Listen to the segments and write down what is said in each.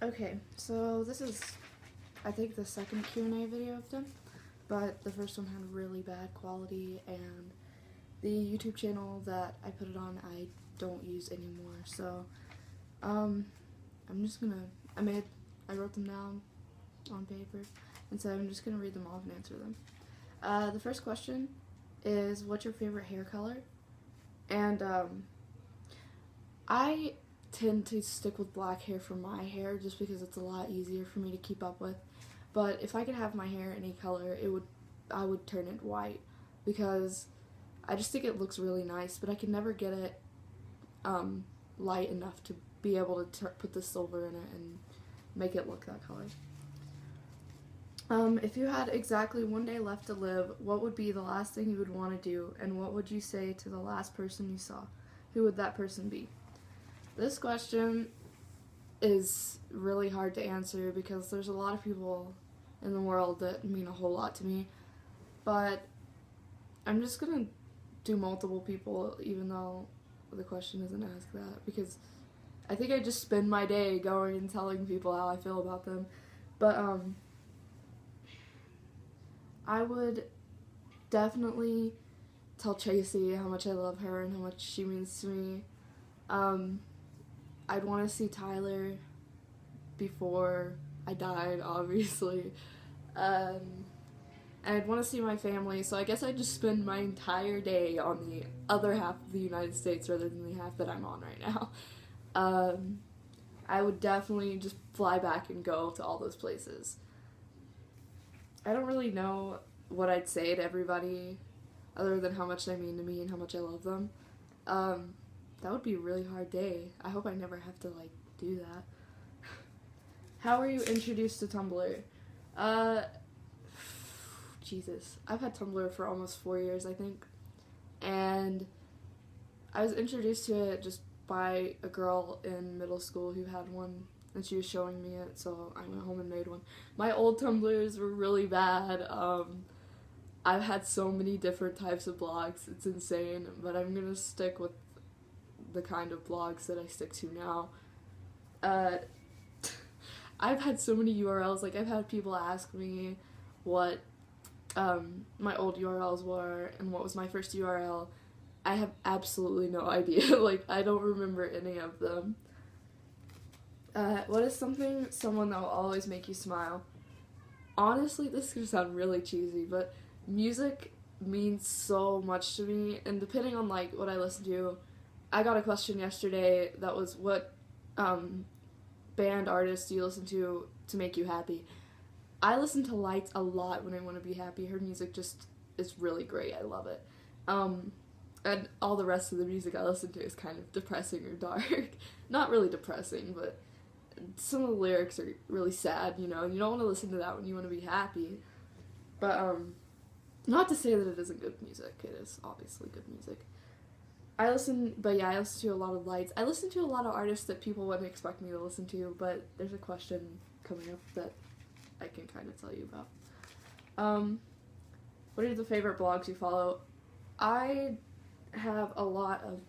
Okay, so this is, I think, the second Q&A video I've done, but the first one had really bad quality, and the YouTube channel that I put it on I don't use anymore, so I'm just gonna, I wrote them down on paper, and so I'm just gonna read them off and answer them. The first question is, what's your favorite hair color? And I tend to stick with black hair for my hair just because it's a lot easier for me to keep up with. But if I could have my hair any color, I would turn it white because I just think it looks really nice, but I can never get it light enough to be able to put the silver in it and make it look that color. If you had exactly one day left to live, what would be the last thing you would want to do, and what would you say to the last person you saw? Who would that person be? This question is really hard to answer because there's a lot of people in the world that mean a whole lot to me, but I'm just gonna do multiple people even though the question doesn't ask that, because I think I just spend my day going and telling people how I feel about them. But I would definitely tell Tracy how much I love her and how much she means to me. I'd want to see Tyler before I died, obviously. And I'd want to see my family, so I guess I'd just spend my entire day on the other half of the United States rather than the half that I'm on right now. I would definitely just fly back and go to all those places. I don't really know what I'd say to everybody other than how much they mean to me and how much I love them. That would be a really hard day. I hope I never have to, do that. How were you introduced to Tumblr? Jesus. I've had Tumblr for almost 4 years, I think. And I was introduced to it just by a girl in middle school who had one, and she was showing me it, so I went home and made one. My old Tumblrs were really bad. I've had so many different types of blogs, it's insane, but I'm gonna stick with the kind of blogs that I stick to now. I've had so many URLs, I've had people ask me what my old URLs were and what was my first URL. I have absolutely no idea, I don't remember any of them. What is someone that will always make you smile? Honestly, this is gonna sound really cheesy, but music means so much to me, and depending on what I listen to, I got a question yesterday that was, what band artist do you listen to make you happy? I listen to Lights a lot when I want to be happy. Her music just is really great. I love it. And all the rest of the music I listen to is kind of depressing or dark. Not really depressing, but some of the lyrics are really sad, and you don't want to listen to that when you want to be happy. But not to say that it isn't good music. It is obviously good music. I listen to a lot of Lights. I listen to a lot of artists that people wouldn't expect me to listen to, but there's a question coming up that I can kind of tell you about. What are the favorite blogs you follow? I have a lot of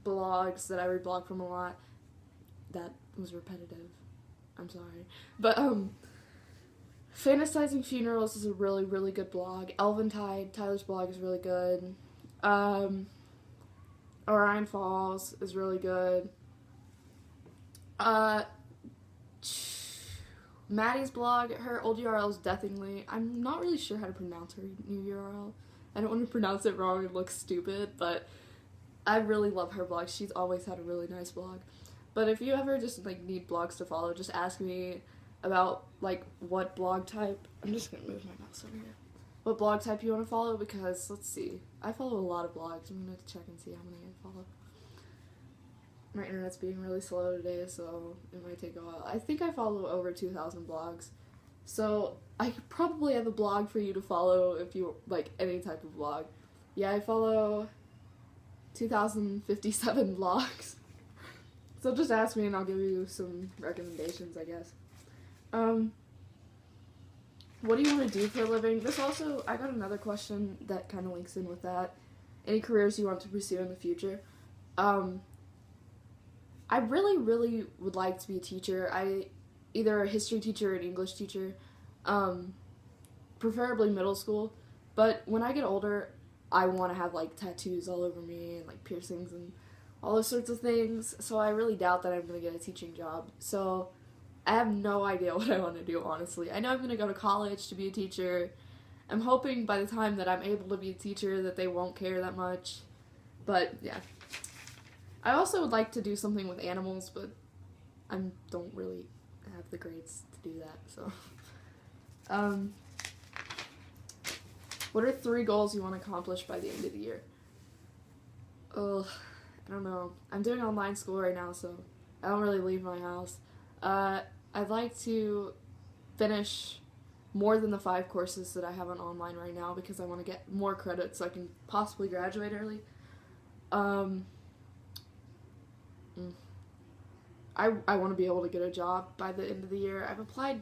blogs that I reblog from a lot. That was repetitive. I'm sorry. But Fantasizing Funerals is a really, really good blog. Elventide, Tyler's blog, is really good. Orion Falls is really good. Maddie's blog, her old URL is Deathingly. I'm not really sure how to pronounce her new URL. I don't want to pronounce it wrong and look stupid, but I really love her blog. She's always had a really nice blog. But if you ever just need blogs to follow, just ask me about what blog type. I'm just gonna move my mouse over here. What blog type you want to follow, because let's see. I follow a lot of blogs. I'm gonna check and see how many I follow. My internet's being really slow today, so it might take a while. I think I follow over 2,000 blogs. So I could probably have a blog for you to follow if you like any type of blog. Yeah, I follow 2,057 blogs. So just ask me and I'll give you some recommendations, I guess. What do you want to do for a living? I got another question that kind of links in with that. Any careers you want to pursue in the future? I really, really would like to be a teacher. Either a history teacher or an English teacher, preferably middle school. But when I get older, I want to have like tattoos all over me and like piercings and all those sorts of things. So I really doubt that I'm gonna get a teaching job. So I have no idea what I want to do, honestly. I know I'm gonna go to college to be a teacher. I'm hoping by the time that I'm able to be a teacher that they won't care that much. But yeah. I also would like to do something with animals, but I don't really have the grades to do that, so. What are 3 goals you want to accomplish by the end of the year? Ugh, I don't know. I'm doing online school right now, so I don't really leave my house. I'd like to finish more than the 5 courses that I have on online right now because I want to get more credits so I can possibly graduate early. I want to be able to get a job by the end of the year. I've applied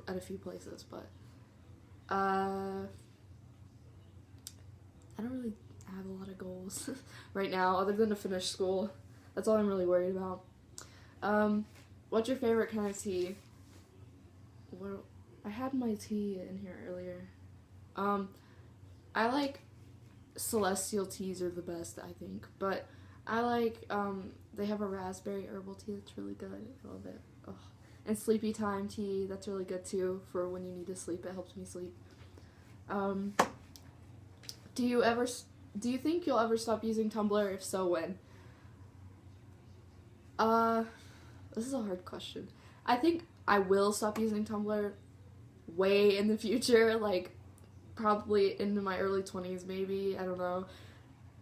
at a few places, but I don't really have a lot of goals right now other than to finish school. That's all I'm really worried about. What's your favorite kind of tea? Well, I had my tea in here earlier. I like celestial teas are the best, I think, but I like, they have a raspberry herbal tea that's really good. I love it. Ugh. And sleepy time tea, that's really good too for when you need to sleep. It helps me sleep. Do you think you'll ever stop using Tumblr? If so, when? This is a hard question. I think I will stop using Tumblr way in the future, like probably into my early 20s maybe, I don't know.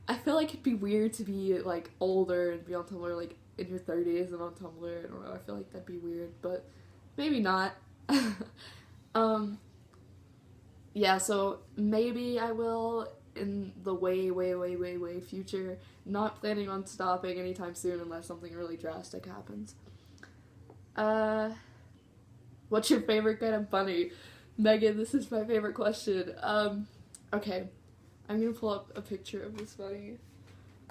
I feel like it'd be weird to be like older and be on Tumblr like in your 30s and on Tumblr, I don't know, I feel like that'd be weird, but maybe not. Yeah, so maybe I will in the way future, not planning on stopping anytime soon unless something really drastic happens. What's your favorite kind of bunny? Megan, this is my favorite question. Okay, I'm gonna pull up a picture of this bunny.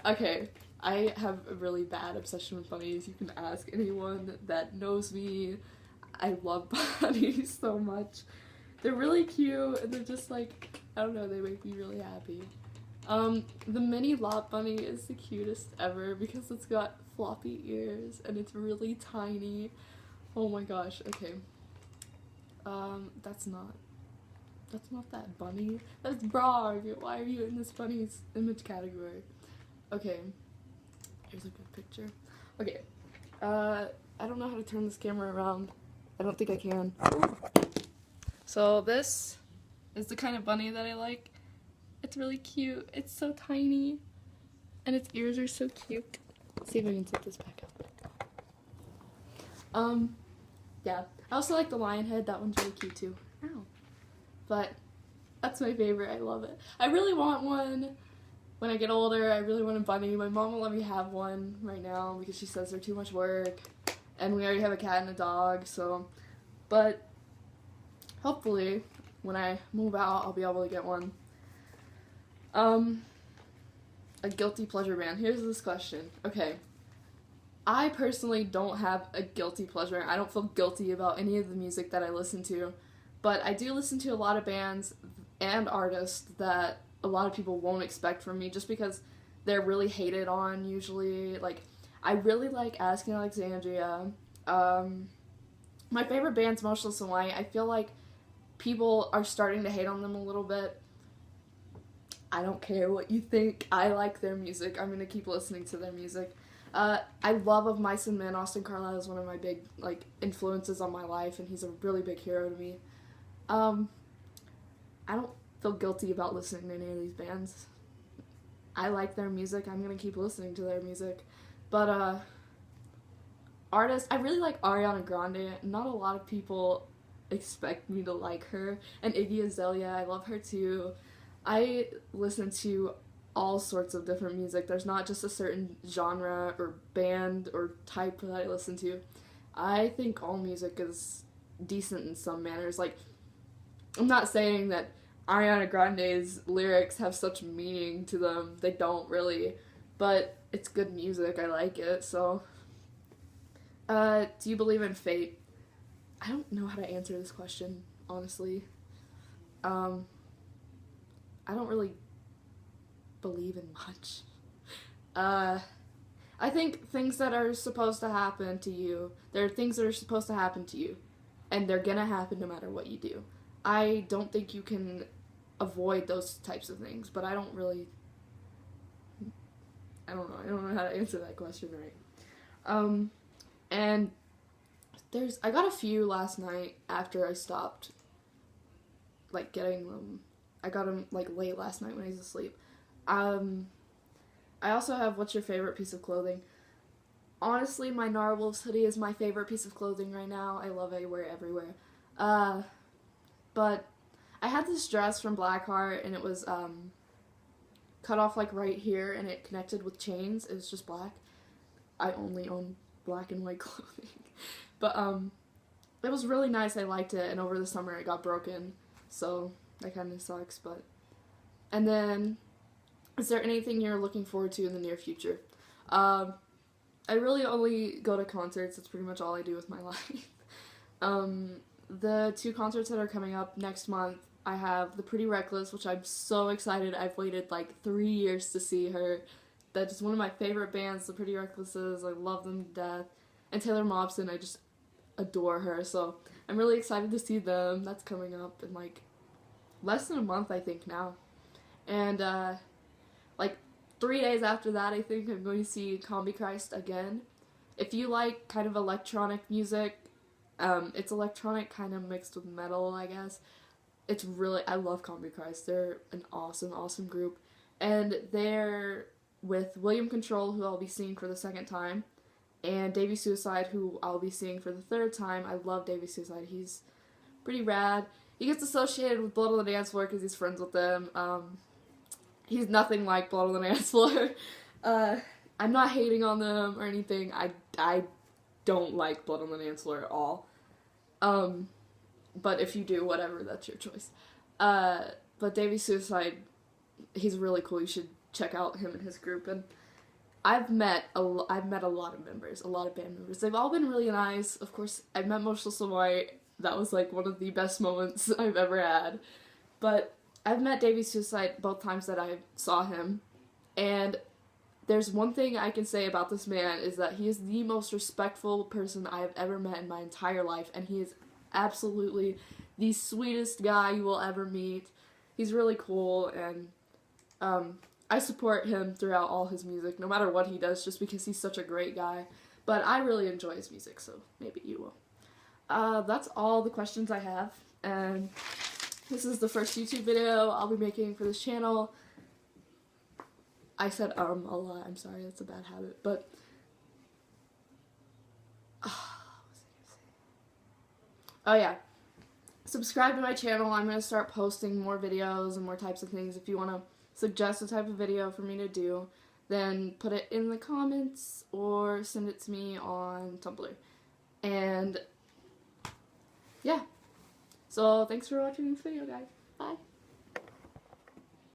Okay, I have a really bad obsession with bunnies. You can ask anyone that knows me. I love bunnies so much. They're really cute, and they're just like, I don't know, they make me really happy. The mini lot bunny is the cutest ever because it's got floppy ears, and it's really tiny. Oh my gosh, okay. That's not that bunny. That's wrong. Why are you in this bunny's image category? Okay. Here's a good picture. Okay. I don't know how to turn this camera around. I don't think I can. So this is the kind of bunny that I like. It's really cute. It's so tiny. And its ears are so cute. Let's see if I can zip this back up. Yeah. I also like the lion head. That one's really cute too. Ow. But that's my favorite. I love it. I really want one when I get older. I really want a bunny. My mom won't let me have one right now because she says they're too much work. And we already have a cat and a dog, so. But hopefully, when I move out, I'll be able to get one. A guilty pleasure band. Here's this question. Okay. I personally don't have a guilty pleasure. I don't feel guilty about any of the music that I listen to. But I do listen to a lot of bands and artists that a lot of people won't expect from me just because they're really hated on usually. Like, I really like Asking Alexandria. My favorite band's Motionless in White. I feel like people are starting to hate on them a little bit. I don't care what you think. I like their music. I'm gonna keep listening to their music. I love Of Mice and Men. Austin Carlisle is one of my big influences on my life, and he's a really big hero to me. I don't feel guilty about listening to any of these bands. I like their music. I'm gonna keep listening to their music. But artists, I really like Ariana Grande. Not a lot of people expect me to like her. And Iggy Azalea, I love her too. I listen to all sorts of different music. There's not just a certain genre or band or type that I listen to. I think all music is decent in some manners. Like, I'm not saying that Ariana Grande's lyrics have such meaning to them. They don't really. But it's good music. I like it, so Do you believe in fate? I don't know how to answer this question, honestly. Um, I don't really believe in much. Uh, I think things that are supposed to happen to you, there are things that are supposed to happen to you, and they're gonna happen no matter what you do. I don't think you can avoid those types of things, but I don't know how to answer that question right. And I got a few last night after I stopped, like, getting them. I got them, like, late last night when I was asleep. I also have what's your favorite piece of clothing? Honestly, my Narwhals hoodie is my favorite piece of clothing right now. I love it, I wear it everywhere. But I had this dress from Blackheart, and it was, cut off, like, right here, and it connected with chains. It was just black. I only own black and white clothing. But, it was really nice. I liked it, and over the summer it got broken, so that kind of sucks, but... And then, is there anything you're looking forward to in the near future? I really only go to concerts. That's pretty much all I do with my life. The 2 concerts that are coming up next month, I have The Pretty Reckless, which I'm so excited. I've waited like 3 years to see her. That's one of my favorite bands, The Pretty Recklesses. I love them to death. And Taylor Momsen, I just adore her. So I'm really excited to see them. That's coming up in like less than a month, I think, now. And like 3 days after that, I think I'm going to see Combi Christ again. If you like kind of electronic music, it's electronic kind of mixed with metal, I guess. I love Combi Christ. They're an awesome, awesome group. And they're with William Control, who I'll be seeing for the 2nd time, and Davey Suicide, who I'll be seeing for the 3rd time. I love Davey Suicide. He's pretty rad. He gets associated with Blood on the Dance Floor because he's friends with them. He's nothing like Blood on the Dance Floor. I'm not hating on them or anything. I don't like Blood on the Dance Floor at all. But if you do, whatever, that's your choice. But Davey Suicide, he's really cool. You should check out him and his group. And I've met a lot of members, a lot of band members. They've all been really nice. Of course, I met Motionless White. That was like one of the best moments I've ever had. But I've met Davey Suicide both times that I saw him, and there's one thing I can say about this man is that he is the most respectful person I have ever met in my entire life, and he is absolutely the sweetest guy you will ever meet. He's really cool, and I support him throughout all his music, no matter what he does, just because he's such a great guy. But I really enjoy his music, so maybe you will. That's all the questions I have, and this is the first YouTube video I'll be making for this channel. I said a lot. I'm sorry, that's a bad habit, but what was I gonna say? Oh yeah. Subscribe to my channel. I'm going to start posting more videos and more types of things. If you want to suggest a type of video for me to do, then put it in the comments or send it to me on Tumblr. And yeah. So thanks for watching this video, guys. Bye.